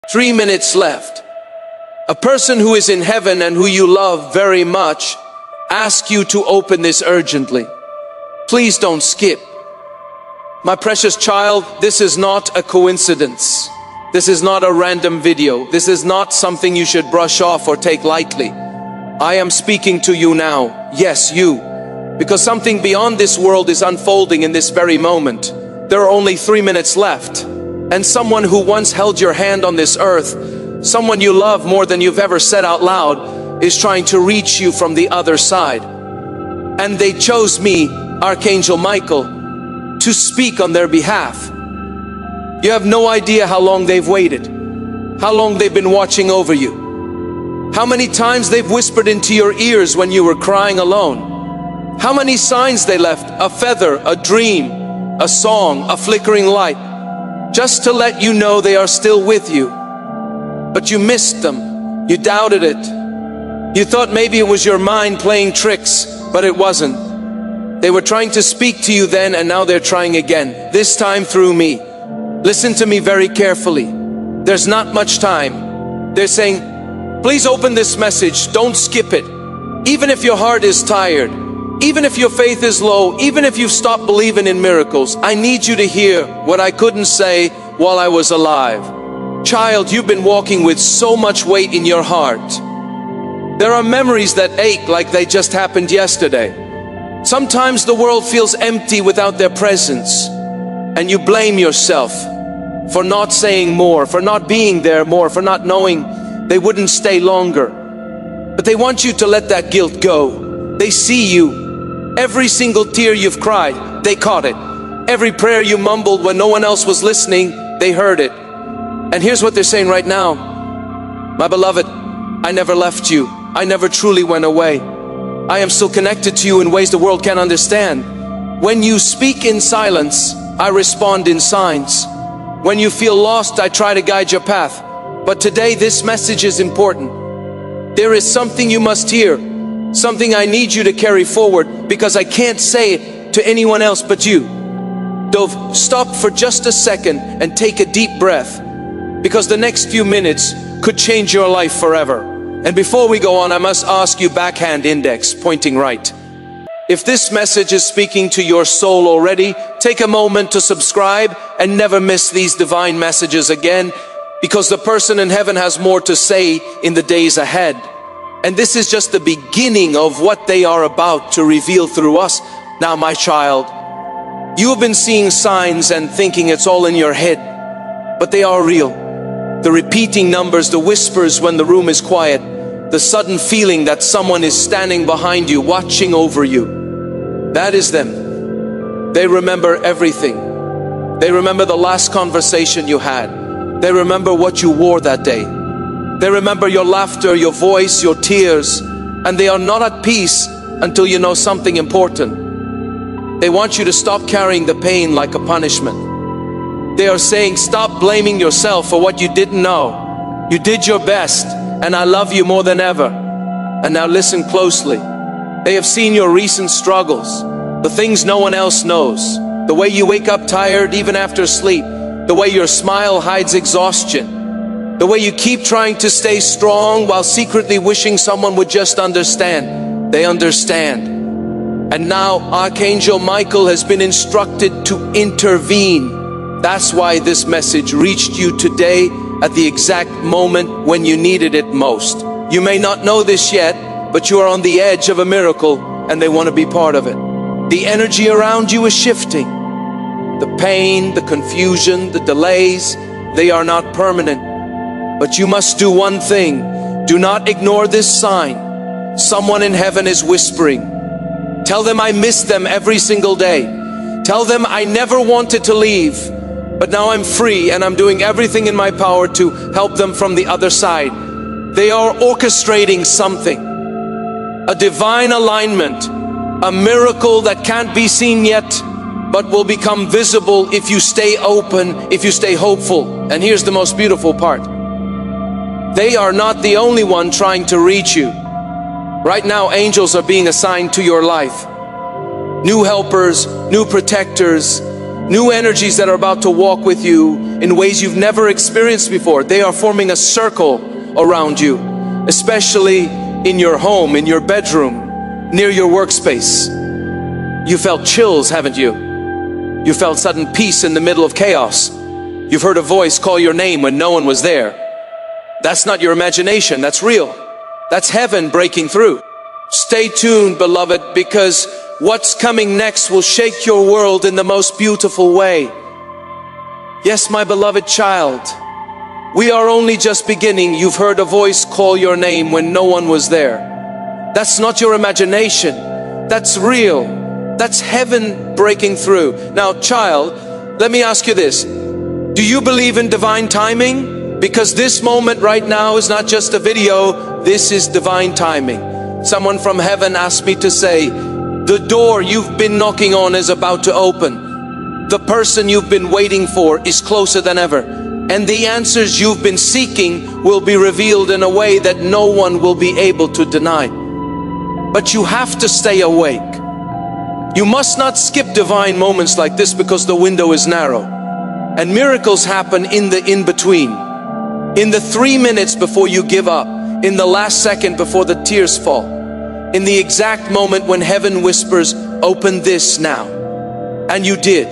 3 minutes left. A person who is in heaven and who you love very much asks you to open this urgently. Please don't skip. My precious child, this is not a coincidence. This is not a random video. This is not something you should brush off or take lightly. I am speaking to you now. Yes, you. Because something beyond this world is unfolding in this very moment. There are only 3 minutes left. And someone who once held your hand on this earth, someone you love more than you've ever said out loud, is trying to reach you from the other side. And they chose me, Archangel Michael, to speak on their behalf. You have no idea how long they've waited, how long they've been watching over you, how many times they've whispered into your ears when you were crying alone, how many signs they left, a feather, a dream, a song, a flickering light, just to let you know they are still with you. But you missed them, you doubted it, you thought maybe it was your mind playing tricks, but it wasn't. They were trying to speak to you then, and now they're trying again, this time through me. Listen to me very carefully. There's not much time. They're saying, please open this message, don't skip it. Even if your heart is tired, even if your faith is low, even if you've stopped believing in miracles, I need you to hear what I couldn't say while I was alive. Child, you've been walking with so much weight in your heart. There are memories that ache like they just happened yesterday. Sometimes the world feels empty without their presence, and you blame yourself for not saying more, for not being there more, for not knowing they wouldn't stay longer. But they want you to let that guilt go. They see you. Every single tear you've cried, they caught it. Every prayer you mumbled when no one else was listening, they heard it. And here's what they're saying right now. My beloved, I never left you. I never truly went away. I am still connected to you in ways the world can't understand. When you speak in silence, I respond in signs. When you feel lost, I try to guide your path. But today, this message is important. There is something you must hear, something I need you to carry forward, because I can't say it to anyone else but you. Dove, stop for just a second and take a deep breath, because the next few minutes could change your life forever. And before we go on, I must ask you, backhand index, pointing right. If this message is speaking to your soul already, take a moment to subscribe and never miss these divine messages again, because the person in heaven has more to say in the days ahead. And this is just the beginning of what they are about to reveal through us. Now, my child, you have been seeing signs and thinking it's all in your head, but they are real. The repeating numbers, the whispers when the room is quiet, the sudden feeling that someone is standing behind you, watching over you. That is them. They remember everything. They remember the last conversation you had. They remember what you wore that day. They remember your laughter, your voice, your tears, and they are not at peace until you know something important. They want you to stop carrying the pain like a punishment. They are saying, stop blaming yourself for what you didn't know. You did your best, and I love you more than ever. And now listen closely. They have seen your recent struggles, the things no one else knows, the way you wake up tired even after sleep, the way your smile hides exhaustion, the way you keep trying to stay strong while secretly wishing someone would just understand. They understand. And now Archangel Michael has been instructed to intervene. That's why this message reached you today at the exact moment when you needed it most. You may not know this yet, but you are on the edge of a miracle, and they want to be part of it. The energy around you is shifting. The pain, the confusion, the delays, they are not permanent. But you must do one thing. Do not ignore this sign. Someone in heaven is whispering. Tell them I miss them every single day. Tell them I never wanted to leave, but now I'm free and I'm doing everything in my power to help them from the other side. They are orchestrating something, a divine alignment, a miracle that can't be seen yet, but will become visible if you stay open, if you stay hopeful. And here's the most beautiful part. They are not the only one trying to reach you. Right now, angels are being assigned to your life. New helpers, new protectors, New energies that are about to walk with you in ways you've never experienced before. They are forming a circle around you, especially in your home, in your bedroom, near your workspace. You felt chills, haven't you? You felt sudden peace in the middle of chaos. You've heard a voice call your name when no one was there. That's not your imagination, that's real. That's heaven breaking through. Stay tuned, beloved, because what's coming next will shake your world in the most beautiful way. Yes, my beloved child, we are only just beginning. You've heard a voice call your name when no one was there. That's not your imagination. That's real. That's heaven breaking through. Now, child, let me ask you this. Do you believe in divine timing? Because this moment right now is not just a video. This is divine timing. Someone from heaven asked me to say, the door you've been knocking on is about to open. The person you've been waiting for is closer than ever. And the answers you've been seeking will be revealed in a way that no one will be able to deny. But you have to stay awake. You must not skip divine moments like this because the window is narrow. And miracles happen in the in-between. In the 3 minutes before you give up. In the last second before the tears fall. In the exact moment when heaven whispers, open this now. And you did.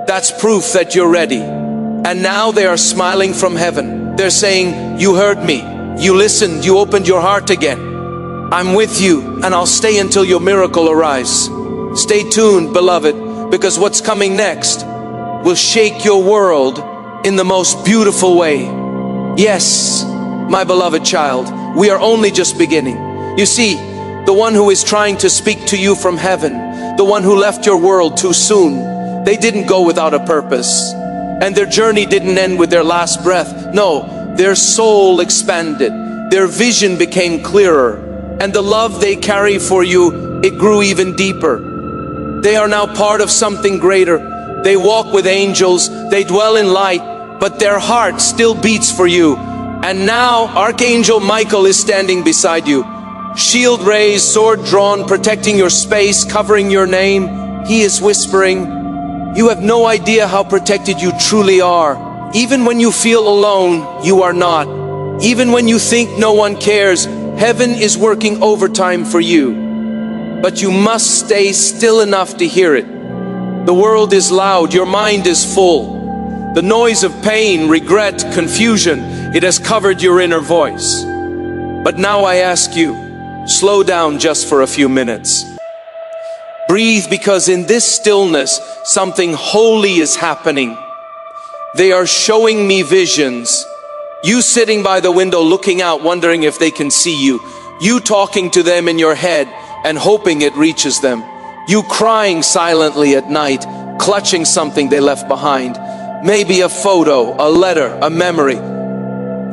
That's proof that you're ready. And now they are smiling from heaven. They're saying, you heard me. You listened. You opened your heart again. I'm with you and I'll stay until your miracle arrives. Stay tuned, beloved, because what's coming next will shake your world in the most beautiful way. Yes, my beloved child, we are only just beginning. You see, the one who is trying to speak to you from heaven, the one who left your world too soon, they didn't go without a purpose. And their journey didn't end with their last breath. No, their soul expanded. Their vision became clearer. And the love they carry for you, it grew even deeper. They are now part of something greater. They walk with angels, they dwell in light, but their heart still beats for you. And now Archangel Michael is standing beside you. Shield raised, sword drawn, protecting your space, covering your name. He is whispering, you have no idea how protected you truly are. Even when you feel alone, you are not. Even when you think no one cares, heaven is working overtime for you. But you must stay still enough to hear it. The world is loud, your mind is full. The noise of pain, regret, confusion, it has covered your inner voice. But now I ask you, slow down just for a few minutes. Breathe, because in this stillness, something holy is happening. They are showing me visions. You sitting by the window looking out, wondering if they can see you. You talking to them in your head and hoping it reaches them. You crying silently at night, clutching something they left behind. Maybe a photo, a letter, a memory.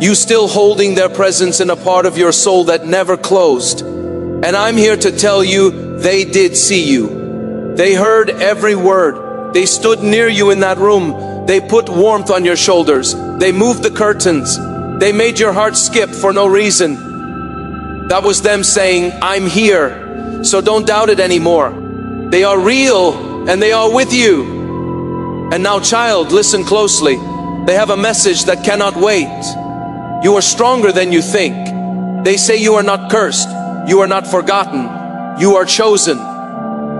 You still holding their presence in a part of your soul that never closed. And I'm here to tell you, they did see you. They heard every word. They stood near you in that room. They put warmth on your shoulders. They moved the curtains. They made your heart skip for no reason. That was them saying, I'm here. So don't doubt it anymore. They are real and they are with you. And now, child, listen closely. They have a message that cannot wait. You are stronger than you think. They say you are not cursed. You are not forgotten. You are chosen.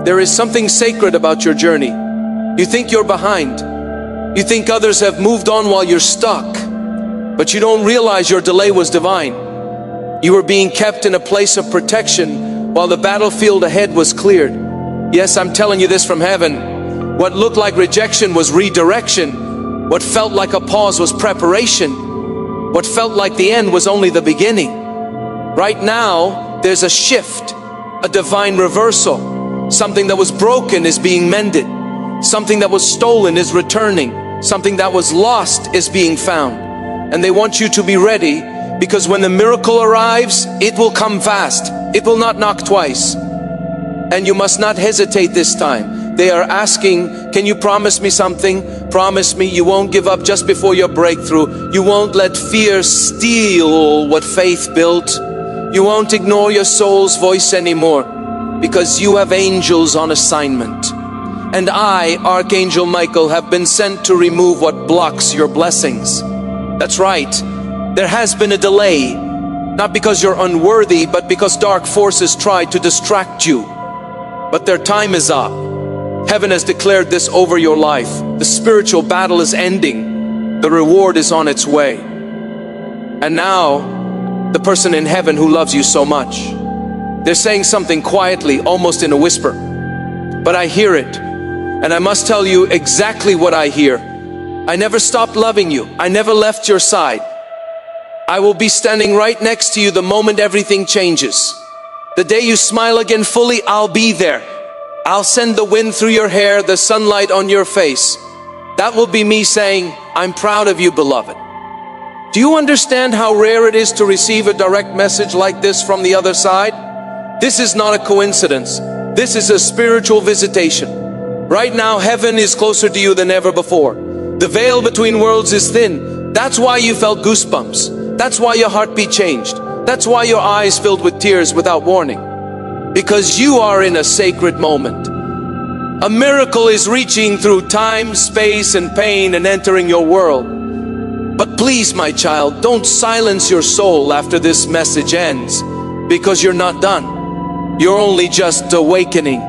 There is something sacred about your journey. You think you're behind. You think others have moved on while you're stuck. But you don't realize your delay was divine. You were being kept in a place of protection while the battlefield ahead was cleared. Yes, I'm telling you this from heaven. What looked like rejection was redirection. What felt like a pause was preparation. What felt like the end was only the beginning. Right now, there's a shift, a divine reversal. Something that was broken is being mended. Something that was stolen is returning. Something that was lost is being found. And they want you to be ready, because when the miracle arrives, it will come fast. It will not knock twice. And you must not hesitate this time. They are asking, can you promise me something? Promise me you won't give up just before your breakthrough. You won't let fear steal what faith built. You won't ignore your soul's voice anymore, because you have angels on assignment. and I, Archangel Michael, have been sent to remove what blocks your blessings. That's right. There has been a delay, not because you're unworthy, but because dark forces tried to distract you. But their time is up. Heaven has declared this over your life. The spiritual battle is ending. The reward is on its way. And now, the person in heaven who loves you so much, they're saying something quietly, almost in a whisper. But I hear it, and I must tell you exactly what I hear. I never stopped loving you. I never left your side. I will be standing right next to you the moment everything changes. The day you smile again fully, I'll be there. I'll send the wind through your hair, the sunlight on your face. That will be me saying, I'm proud of you, beloved. Do you understand how rare it is to receive a direct message like this from the other side? This is not a coincidence. This is a spiritual visitation. Right now, heaven is closer to you than ever before. The veil between worlds is thin. That's why you felt goosebumps. That's why your heartbeat changed. That's why your eyes filled with tears without warning. Because you are in a sacred moment. A miracle is reaching through time, space, and pain and entering your world. But please, my child, don't silence your soul after this message ends, because you're not done. You're only just awakening.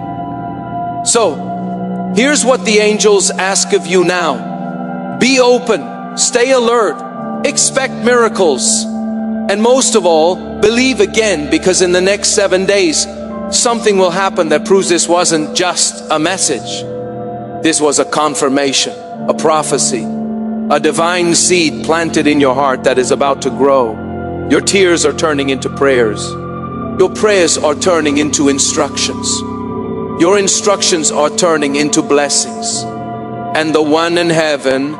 So, here's what the angels ask of you now. Be open, stay alert, expect miracles, and most of all, believe again, because in the next 7 days, something will happen that proves this wasn't just a message. This was a confirmation, a prophecy, a divine seed planted in your heart that is about to grow. Your tears are turning into prayers. Your prayers are turning into instructions. Your instructions are turning into blessings. And the one in heaven,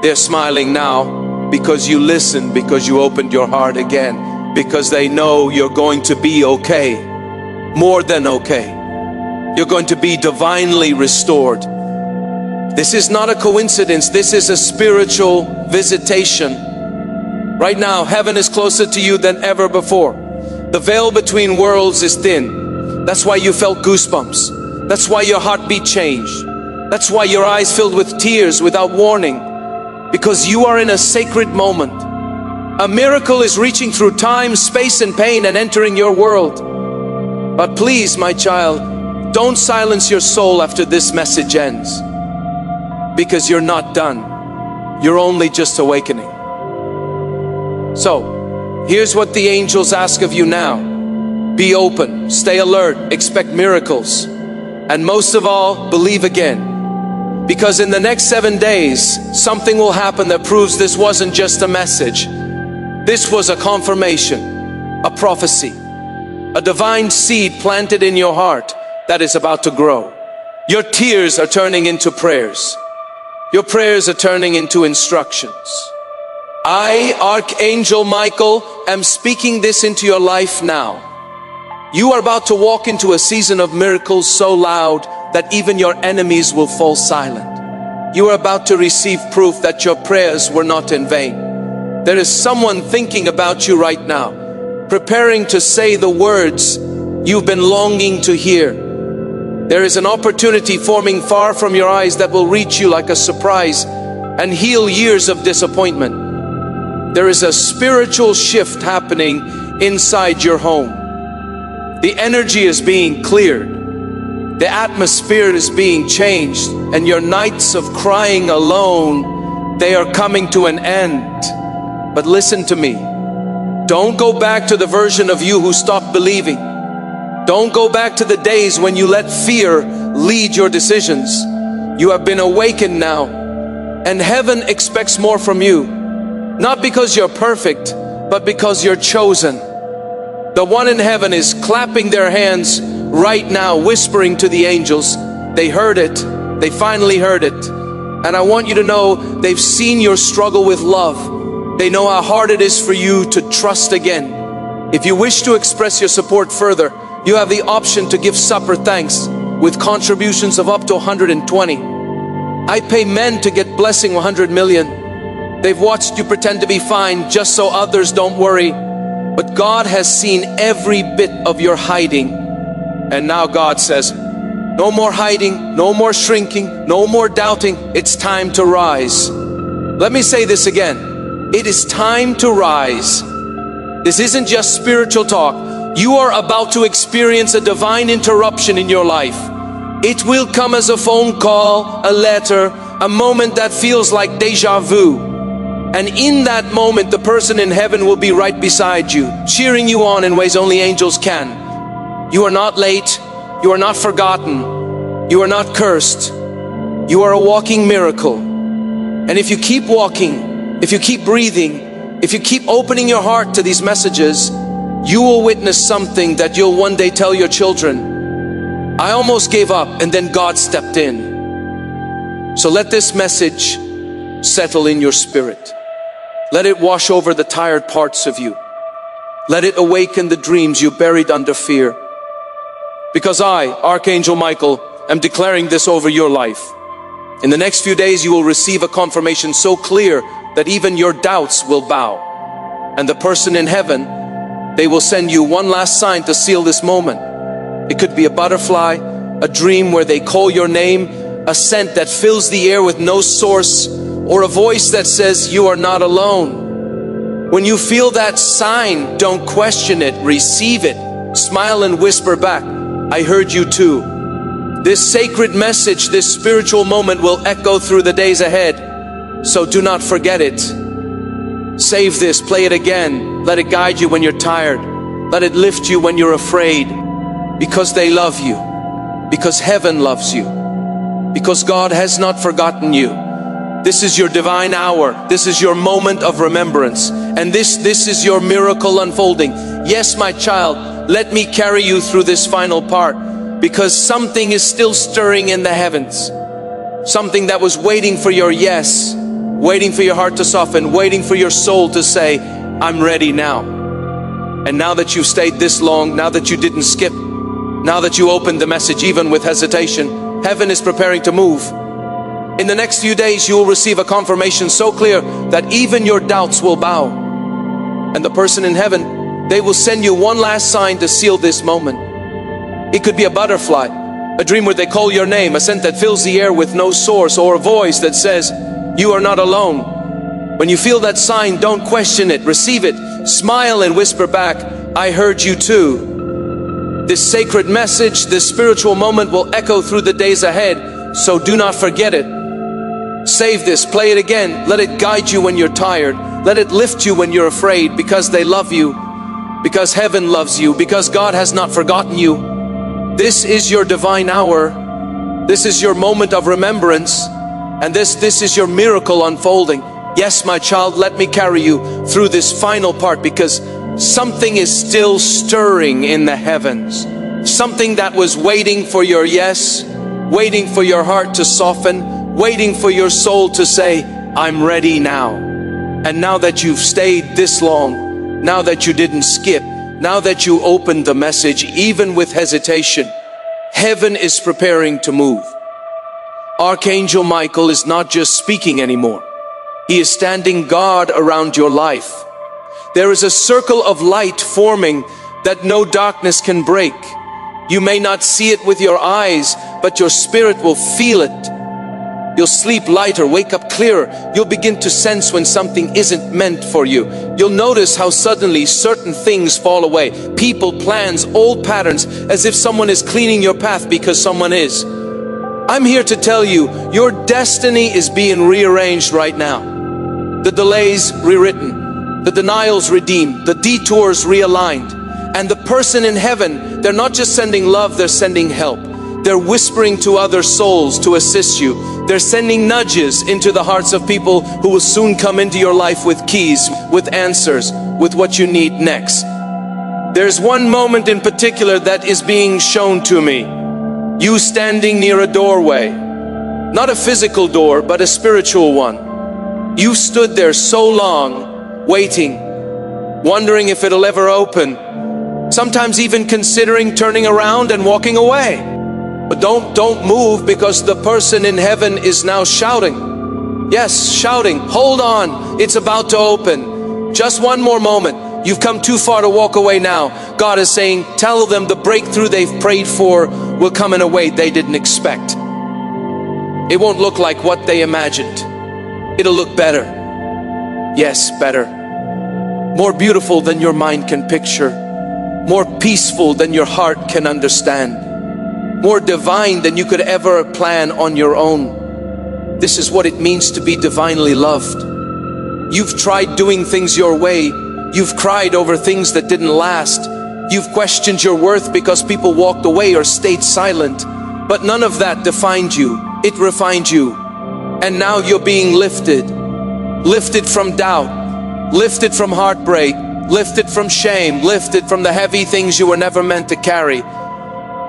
they're smiling now because you listened, because you opened your heart again, because they know you're going to be okay. More than okay. You're going to be divinely restored. This is not a coincidence. This is a spiritual visitation. Right now, heaven is closer to you than ever before. The veil between worlds is thin. That's why you felt goosebumps. That's why your heartbeat changed. That's why your eyes filled with tears without warning. Because you are in a sacred moment. A miracle is reaching through time, space, and pain and entering your world. But please, my child, don't silence your soul after this message ends, because you're not done. You're only just awakening. So, here's what the angels ask of you now. Be open, stay alert, expect miracles, and most of all, believe again. Because in the next 7 days, something will happen that proves this wasn't just a message. This was a confirmation, a prophecy. A divine seed planted in your heart that is about to grow. Your tears are turning into prayers. Your prayers are turning into instructions. I, Archangel Michael, am speaking this into your life now. You are about to walk into a season of miracles so loud that even your enemies will fall silent. You are about to receive proof that your prayers were not in vain. There is someone thinking about you right now, preparing to say the words you've been longing to hear. There is an opportunity forming far from your eyes that will reach you like a surprise and heal years of disappointment. There is a spiritual shift happening inside your home. The energy is being cleared. The atmosphere is being changed, and your nights of crying alone, they are coming to an end. But listen to me. Don't go back to the version of you who stopped believing. Don't go back to the days when you let fear lead your decisions. You have been awakened now, and heaven expects more from you. Not because you're perfect, but because you're chosen. The one in heaven is clapping their hands right now, whispering to the angels. They heard it. They finally heard it. And I want you to know they've seen your struggle with love. They know how hard it is for you to trust again. If you wish to express your support further, you have the option to give supper thanks with contributions of up to 120. I pay men to get blessing 100 million. They've watched you pretend to be fine just so others don't worry. But God has seen every bit of your hiding. And now God says, No more hiding, no more shrinking, no more doubting. It's time to rise. Let me say this again. It is time to rise. This isn't just spiritual talk. You are about to experience a divine interruption in your life. It will come as a phone call, a letter, a moment that feels like deja vu. And in that moment, the person in heaven will be right beside you, cheering you on in ways only angels can. You are not late. You are not forgotten. You are not cursed. You are a walking miracle. And if you keep walking, if you keep breathing, if you keep opening your heart to these messages, you will witness something that you'll one day tell your children. I almost gave up, and then God stepped in. So let this message settle in your spirit. Let it wash over the tired parts of you. Let it awaken the dreams you buried under fear. Because I, Archangel Michael, am declaring this over your life. In the next few days, you will receive a confirmation so clear that even your doubts will bow. And the person in heaven, they will send you one last sign to seal this moment. It could be a butterfly, a dream where they call your name, a scent that fills the air with no source, or a voice that says you are not alone. When you feel that sign, don't question it, receive it. Smile and whisper back, I heard you too. This sacred message, this spiritual moment will echo through the days ahead. So do not forget it. Save this, play it again. Let it guide you when you're tired. Let it lift you when you're afraid. Because they love you. Because heaven loves you. Because God has not forgotten you. This is your divine hour. This is your moment of remembrance. And this is your miracle unfolding. Yes, my child, let me carry you through this final part, because something is still stirring in the heavens. Something that was waiting for your yes, waiting for your heart to soften, waiting for your soul to say, I'm ready now. And now that you've stayed this long, now that you didn't skip, now that you opened the message even with hesitation, heaven is preparing to move. In the next few days, you will receive a confirmation so clear that even your doubts will bow. And the person in heaven, they will send you one last sign to seal this moment. It could be a butterfly, a dream where they call your name, a scent that fills the air with no source, or a voice that says, you are not alone. When you feel that sign, don't question it, receive it, smile and whisper back, I heard you too. This sacred message, this spiritual moment will echo through the days ahead, so do not forget it. Save this, play it again, let it guide you when you're tired, let it lift you when you're afraid, because they love you, because heaven loves you, because God has not forgotten you. This is your divine hour, this is your moment of remembrance, and this is your miracle unfolding. Yes, my child, let me carry you through this final part, because something is still stirring in the heavens. Something that was waiting for your yes, waiting for your heart to soften, waiting for your soul to say, I'm ready now. And now that you've stayed this long, now that you didn't skip, now that you opened the message, even with hesitation, heaven is preparing to move. Archangel Michael is not just speaking anymore. He is standing guard around your life. There is a circle of light forming that no darkness can break. You may not see it with your eyes, but your spirit will feel it. You'll sleep lighter, wake up clearer. You'll begin to sense when something isn't meant for you. You'll notice how suddenly certain things fall away. People, plans, old patterns, as if someone is cleaning your path because someone is. I'm here to tell you, your destiny is being rearranged right now. The delays rewritten, the denials redeemed, the detours realigned. And the person in heaven, they're not just sending love, they're sending help. They're whispering to other souls to assist you. They're sending nudges into the hearts of people who will soon come into your life with keys, with answers, with what you need next. There's one moment in particular that is being shown to me. You standing near a doorway. Not a physical door, but a spiritual one. You've stood there so long, waiting, wondering if it'll ever open. Sometimes even considering turning around and walking away. But don't move, because the person in heaven is now shouting. Yes, shouting, hold on, it's about to open. Just one more moment. You've come too far to walk away now. God is saying, tell them the breakthrough they've prayed for will come in a way they didn't expect. It won't look like what they imagined. It'll look better. Yes, better. More beautiful than your mind can picture. More peaceful than your heart can understand. More divine than you could ever plan on your own. This is what it means to be divinely loved. You've tried doing things your way. You've cried over things that didn't last. You've questioned your worth because people walked away or stayed silent. But none of that defined you. It refined you. And now you're being lifted. Lifted from doubt. Lifted from heartbreak. Lifted from shame. Lifted from the heavy things you were never meant to carry.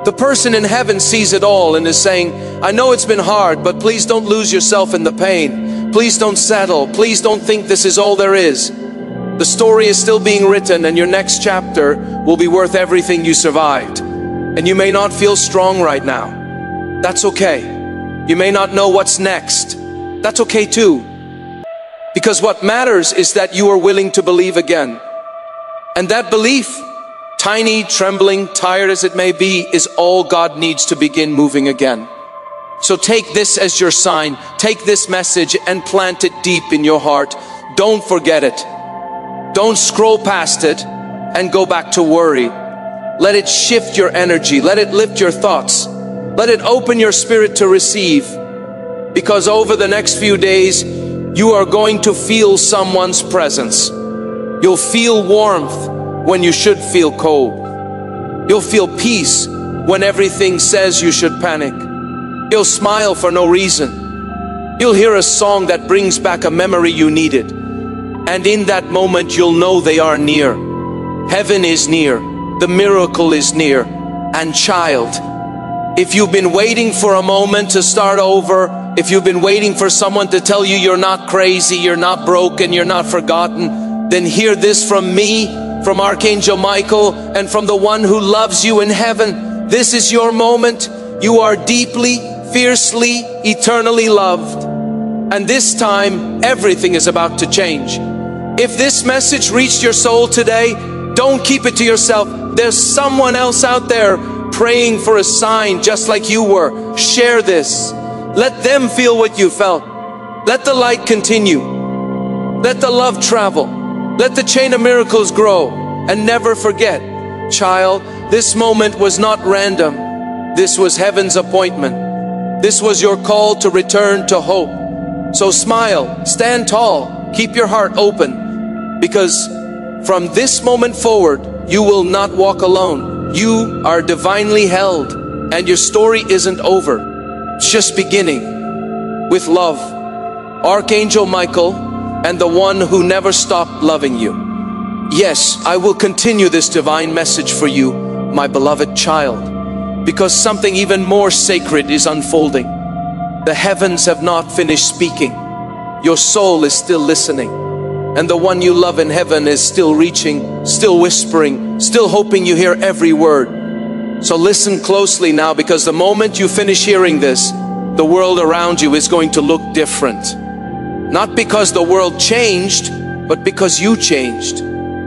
The person in heaven sees it all and is saying, I know it's been hard, but please don't lose yourself in the pain. Please don't settle. Please don't think this is all there is. The story is still being written, and your next chapter will be worth everything you survived. And you may not feel strong right now. That's okay. You may not know what's next. That's okay too. Because what matters is that you are willing to believe again. And that belief, tiny, trembling, tired as it may be, is all God needs to begin moving again. So take this as your sign. Take this message and plant it deep in your heart. Don't forget it. Don't scroll past it and go back to worry. Let it shift your energy. Let it lift your thoughts. Let it open your spirit to receive. Because over the next few days, you are going to feel someone's presence. You'll feel warmth when you should feel cold. You'll feel peace when everything says you should panic. You'll smile for no reason. You'll hear a song that brings back a memory you needed. And in that moment, you'll know they are near. Heaven is near. The miracle is near. And child, if you've been waiting for a moment to start over, if you've been waiting for someone to tell you you're not crazy, you're not broken, you're not forgotten, then hear this from me, from Archangel Michael, and from the one who loves you in heaven. This is your moment. You are deeply, fiercely, eternally loved. And this time, everything is about to change. If this message reached your soul today, don't keep it to yourself. There's someone else out there praying for a sign just like you were. Share this. Let them feel what you felt. Let the light continue. Let the love travel. Let the chain of miracles grow. And never forget, child, this moment was not random. This was heaven's appointment. This was your call to return to hope. So smile, stand tall, keep your heart open, because from this moment forward, you will not walk alone. You are divinely held, and your story isn't over. It's just beginning. With love, Archangel Michael, and the one who never stopped loving you. Yes, I will continue this divine message for you, my beloved child, because something even more sacred is unfolding. The heavens have not finished speaking. Your soul is still listening. And the one you love in heaven is still reaching, still whispering, still hoping you hear every word. So listen closely now, because the moment you finish hearing this, the world around you is going to look different. Not because the world changed, but because you changed.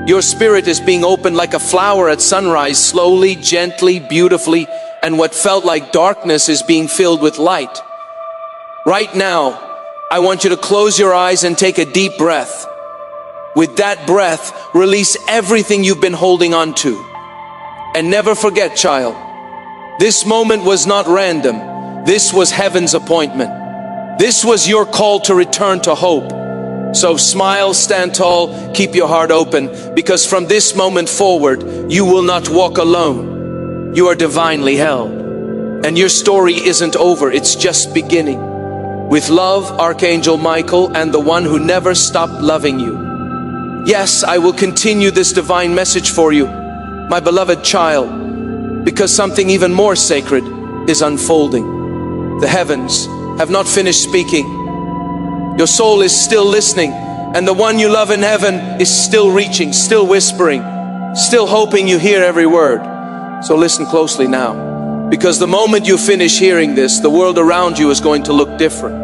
Your spirit is being opened like a flower at sunrise, slowly, gently, beautifully, and what felt like darkness is being filled with light. Right now, I want you to close your eyes and take a deep breath. With that breath, release everything you've been holding on to. And never forget, child, this moment was not random. This was heaven's appointment. This was your call to return to hope. So smile, stand tall, keep your heart open, because from this moment forward, you will not walk alone. You are divinely held. And your story isn't over, it's just beginning. With love, Archangel Michael, and the one who never stopped loving you. Yes, I will continue this divine message for you, my beloved child, because something even more sacred is unfolding. The heavens have not finished speaking. Your soul is still listening, and the one you love in heaven is still reaching, still whispering, still hoping you hear every word. So listen closely now, because the moment you finish hearing this, the world around you is going to look different.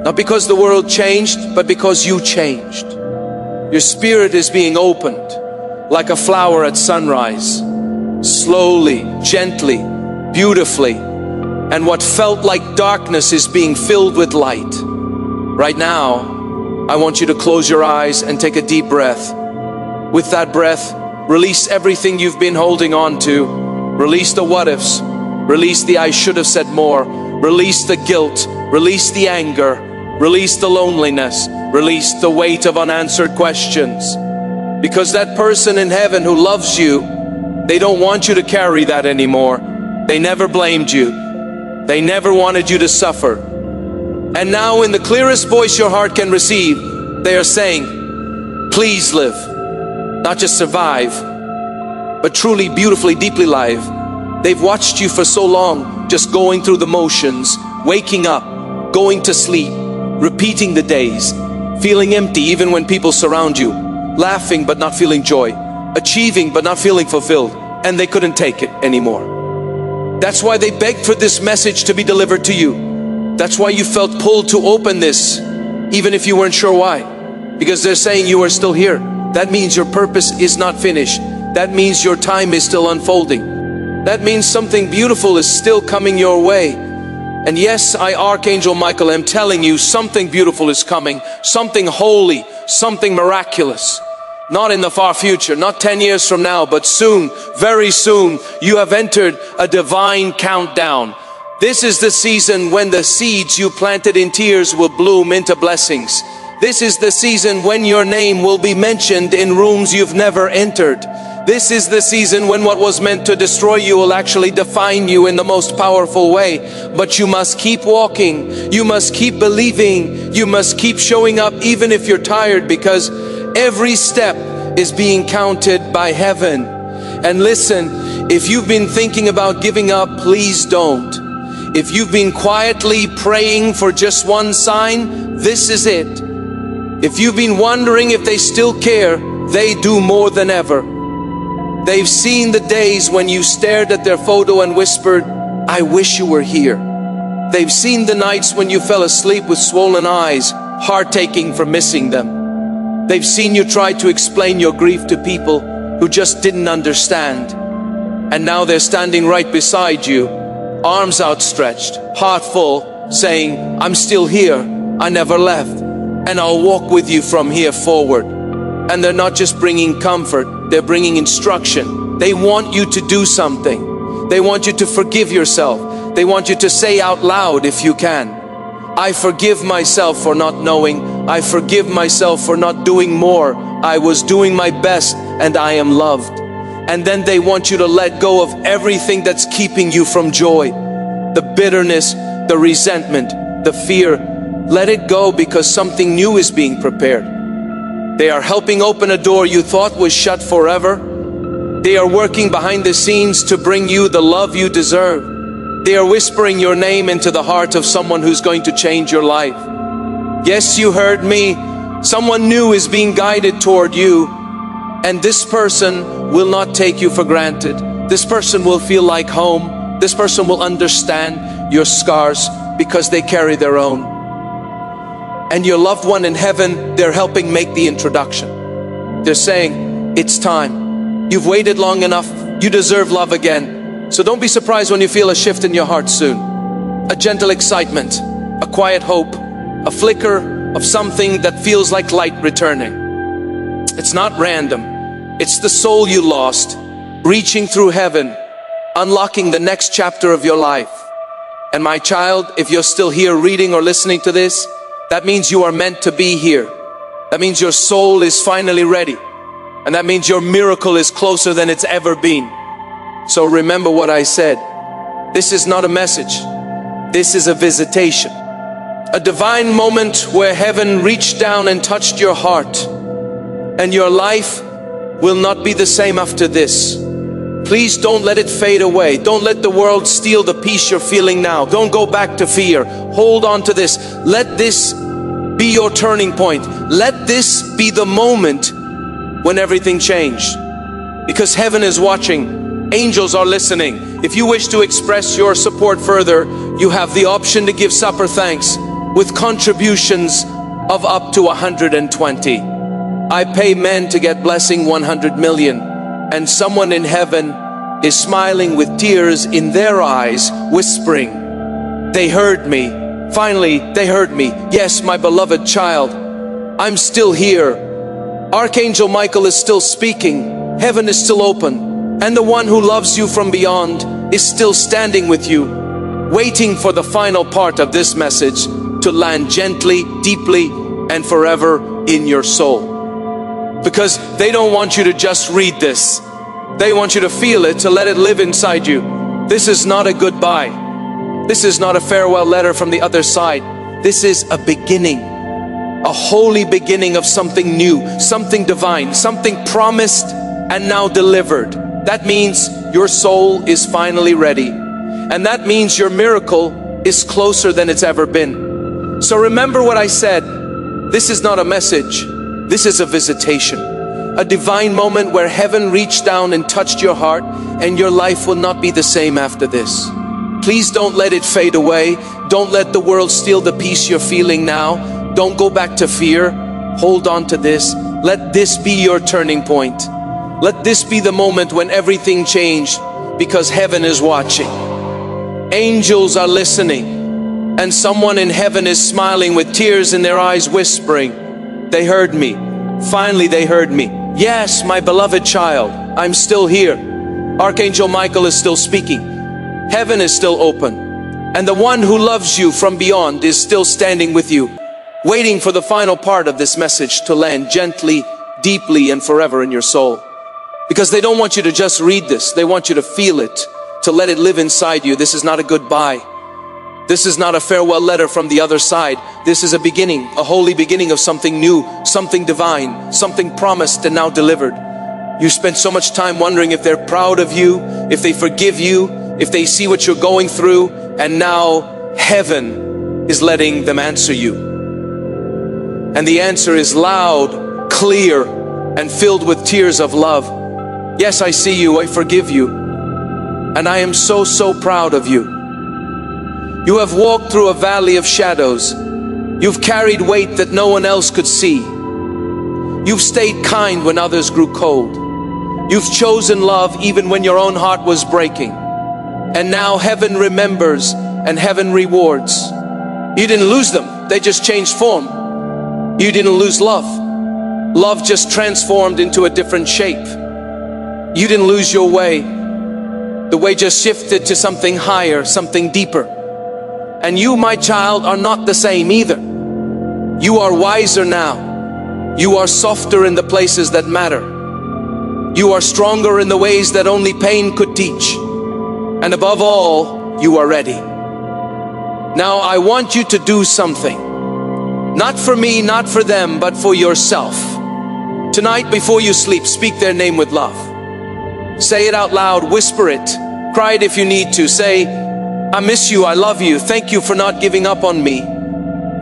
Not because the world changed, but because you changed. Your spirit is being opened like a flower at sunrise, slowly, gently, beautifully, and what felt like darkness is being filled with light. Right now, I want you to close your eyes and take a deep breath. With that breath, release everything you've been holding on to. Release the what ifs. Release the I should have said more. Release the guilt. Release the anger. Release the loneliness. Release the weight of unanswered questions. Because that person in heaven who loves you, they don't want you to carry that anymore. They never blamed you. They never wanted you to suffer. And now, in the clearest voice your heart can receive, they are saying, please live. Not just survive, but truly, beautifully, deeply live. They've watched you for so long, just going through the motions, waking up, going to sleep, repeating the days, feeling empty even when people surround you, laughing but not feeling joy, achieving but not feeling fulfilled, and they couldn't take it anymore. That's why they begged for this message to be delivered to you. That's why you felt pulled to open this, even if you weren't sure why. Because they're saying you are still here. That means your purpose is not finished. That means your time is still unfolding. That means something beautiful is still coming your way. And yes, I, Archangel Michael, am telling you something beautiful is coming. Something holy, something miraculous. Not in the far future, not 10 years from now, but soon, very soon, you have entered a divine countdown. This is the season when the seeds you planted in tears will bloom into blessings. This is the season when your name will be mentioned in rooms you've never entered. This is the season when what was meant to destroy you will actually define you in the most powerful way. But you must keep walking. You must keep believing. You must keep showing up even if you're tired, because every step is being counted by heaven. And listen, if you've been thinking about giving up, please don't. If you've been quietly praying for just one sign, this is it. If you've been wondering if they still care, they do more than ever. They've seen the days when you stared at their photo and whispered, I wish you were here. They've seen the nights when you fell asleep with swollen eyes, heart-aching for missing them. They've seen you try to explain your grief to people who just didn't understand. And now they're standing right beside you, arms outstretched, heart full, saying, I'm still here, I never left, and I'll walk with you from here forward. And they're not just bringing comfort, they're bringing instruction. They want you to do something. They want you to forgive yourself. They want you to say out loud, if you can, I forgive myself for not knowing. I forgive myself for not doing more. I was doing my best and I am loved. And then they want you to let go of everything that's keeping you from joy. The bitterness, the resentment, the fear. Let it go, because something new is being prepared. They are helping open a door you thought was shut forever. They are working behind the scenes to bring you the love you deserve. They are whispering your name into the heart of someone who's going to change your life. Yes, you heard me. Someone new is being guided toward you. And this person will not take you for granted. This person will feel like home. This person will understand your scars because they carry their own. And your loved one in heaven, they're helping make the introduction. They're saying, it's time. You've waited long enough. You deserve love again. So don't be surprised when you feel a shift in your heart soon. A gentle excitement, a quiet hope, a flicker of something that feels like light returning. It's not random. It's the soul you lost, reaching through heaven, unlocking the next chapter of your life. And my child, if you're still here reading or listening to this, that means you are meant to be here. That means your soul is finally ready. And that means your miracle is closer than it's ever been. So remember what I said. This is not a message. This is a visitation. A divine moment where heaven reached down and touched your heart. And your life will not be the same after this. Please don't let it fade away. Don't let the world steal the peace you're feeling now. Don't go back to fear. Hold on to this. Let this be your turning point. Let this be the moment when everything changed. Because heaven is watching. Angels are listening. If you wish to express your support further, you have the option to give supper thanks with contributions of up to 120. I pay men to get blessing 100 million. And someone in heaven is smiling with tears in their eyes, whispering, "They heard me. Finally, they heard me. Yes, my beloved child, I'm still here. Archangel Michael is still speaking. Heaven is still open. And the one who loves you from beyond is still standing with you, waiting for the final part of this message to land gently, deeply, and forever in your soul." Because they don't want you to just read this. They want you to feel it, to let it live inside you. This is not a goodbye. This is not a farewell letter from the other side. This is a beginning, a holy beginning of something new, something divine, something promised and now delivered. That means your soul is finally ready. And that means your miracle is closer than it's ever been. So remember what I said. This is not a message. This is a visitation. A divine moment where heaven reached down and touched your heart, and your life will not be the same after this. Please don't let it fade away. Don't let the world steal the peace you're feeling now. Don't go back to fear. Hold on to this. Let this be your turning point. Let this be the moment when everything changed, because heaven is watching. Angels are listening, and someone in heaven is smiling with tears in their eyes, whispering, "They heard me. Finally, they heard me. Yes, my beloved child, I'm still here. Archangel Michael is still speaking. Heaven is still open. And the one who loves you from beyond is still standing with you, waiting for the final part of this message to land gently, deeply, and forever in your soul." Because they don't want you to just read this. They want you to feel it, to let it live inside you. This is not a goodbye. This is not a farewell letter from the other side. This is a beginning, a holy beginning of something new, something divine, something promised and now delivered. You spent so much time wondering if they're proud of you, if they forgive you, if they see what you're going through, and now heaven is letting them answer you. And the answer is loud, clear, and filled with tears of love. "Yes, I see you, I forgive you, and I am so, so proud of you. You have walked through a valley of shadows. You've carried weight that no one else could see. You've stayed kind when others grew cold. You've chosen love even when your own heart was breaking. And now heaven remembers and heaven rewards. You didn't lose them, they just changed form. You didn't lose love. Love just transformed into a different shape. You didn't lose your way. The way just shifted to something higher, something deeper. And you, my child, are not the same either. You are wiser now. You are softer in the places that matter. You are stronger in the ways that only pain could teach. And above all, you are ready. Now I want you to do something. Not for me, not for them, but for yourself. Tonight before you sleep, speak their name with love. Say it out loud, whisper it, cry it if you need to. Say, "I miss you, I love you, thank you for not giving up on me."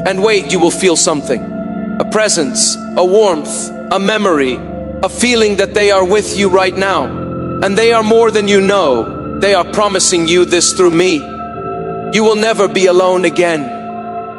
And wait, you will feel something. A presence, a warmth, a memory, a feeling that they are with you right now. And they are more than you know. They are promising you this through me. You will never be alone again.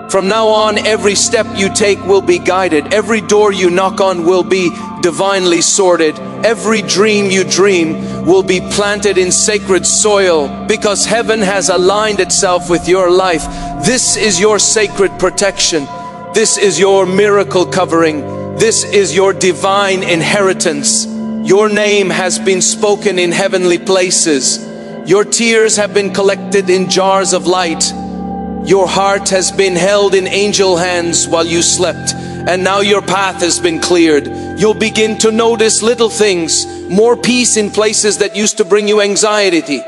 From now on, every step you take will be guided. Every door you knock on will be divinely sorted. Every dream you dream will be planted in sacred soil, because heaven has aligned itself with your life. This is your sacred protection. This is your miracle covering. This is your divine inheritance. Your name has been spoken in heavenly places. Your tears have been collected in jars of light. Your heart has been held in angel hands while you slept, and now your path has been cleared. You'll begin to notice little things, more peace in places that used to bring you anxiety,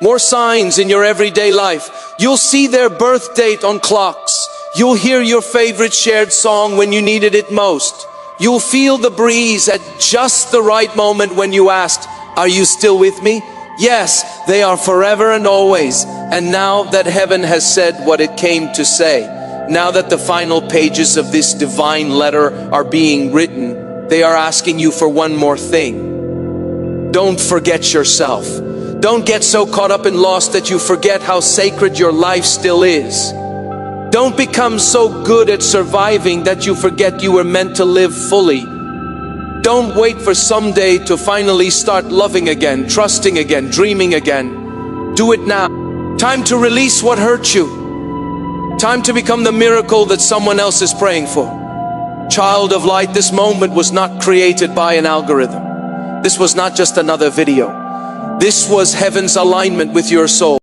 more signs in your everyday life. You'll see their birth date on clocks. You'll hear your favorite shared song when you needed it most. You'll feel the breeze at just the right moment when you asked, "Are you still with me?" Yes, they are forever and always. And now that heaven has said what it came to say, now that the final pages of this divine letter are being written, they are asking you for one more thing. Don't forget yourself. Don't get so caught up and lost that you forget how sacred your life still is. Don't become so good at surviving that you forget you were meant to live fully. Don't wait for someday to finally start loving again, trusting again, dreaming again. Do it now. Time to release what hurt you. Time to become the miracle that someone else is praying for. Child of light, this moment was not created by an algorithm. This was not just another video. This was heaven's alignment with your soul.